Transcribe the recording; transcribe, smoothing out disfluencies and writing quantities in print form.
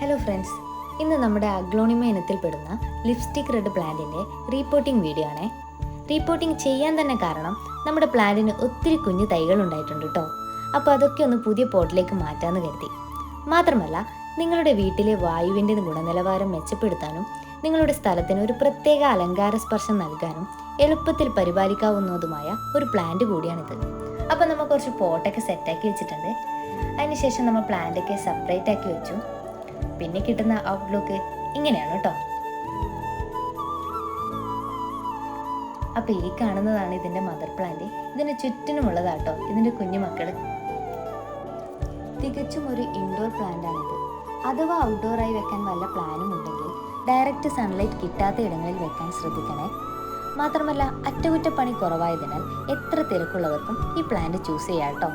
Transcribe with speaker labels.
Speaker 1: Hello friends, ഇന്ന് നമ്മുടെ aglaonema ഇനത്തിൽപ്പെടുന്ന lipstick red പ്ലാന്റിൻ്റെ റീപോട്ടിംഗ് വീഡിയോ ആണേ. റീപോട്ടിംഗ് ചെയ്യാൻ തന്നെ കാരണം നമ്മുടെ പ്ലാന്റിന് ഒത്തിരി കുഞ്ഞു തൈകൾ ഉണ്ടായിട്ടുണ്ട് കേട്ടോ. അപ്പോൾ അതൊക്കെ ഒന്ന് പുതിയ പോട്ടിലേക്ക് മാറ്റാമെന്ന് കരുതി. മാത്രമല്ല, നിങ്ങളുടെ വീട്ടിലെ വായുവിൻ്റെ ഗുണനിലവാരം മെച്ചപ്പെടുത്താനും നിങ്ങളുടെ സ്ഥലത്തിന് ഒരു പ്രത്യേക അലങ്കാര സ്പർശം നൽകാനും എളുപ്പത്തിൽ പരിപാലിക്കാവുന്നതുമായ ഒരു പ്ലാന്റ് കൂടിയാണിത്. അപ്പോൾ നമ്മൾ കുറച്ച് പോട്ടൊക്കെ സെറ്റാക്കി വെച്ചിട്ടുണ്ട്. അതിനുശേഷം നമ്മൾ പ്ലാന്റൊക്കെ സെപ്പറേറ്റ് ആക്കി വെച്ചു. പിന്നെ കിട്ടുന്ന ഔട്ട്ലുക്ക് ഇങ്ങനെയാണ് കേട്ടോ. അപ്പോൾ ഈ കാണുന്നതാണ് ഇതിൻ്റെ മദർ പ്ലാന്റ്. ഇതിന് ചുറ്റിനുമുള്ളതാട്ടോ ഇതിൻ്റെ കുഞ്ഞു മക്കൾ. തികച്ചും ഒരു ഇൻഡോർ പ്ലാന്റാണിത്. അഥവാ ഔട്ട്ഡോറായി വെക്കാൻ വല്ല പ്ലാനും ഉണ്ടെങ്കിൽ ഡയറക്റ്റ് സൺലൈറ്റ് കിട്ടാത്ത ഇടങ്ങളിൽ വെക്കാൻ ശ്രദ്ധിക്കണേ. മാത്രമല്ല, അറ്റകുറ്റപ്പണി കുറവായതിനാൽ എത്ര തിരക്കുള്ളവർക്കും ഈ പ്ലാന്റ് ചൂസ് ചെയ്യാം കേട്ടോ.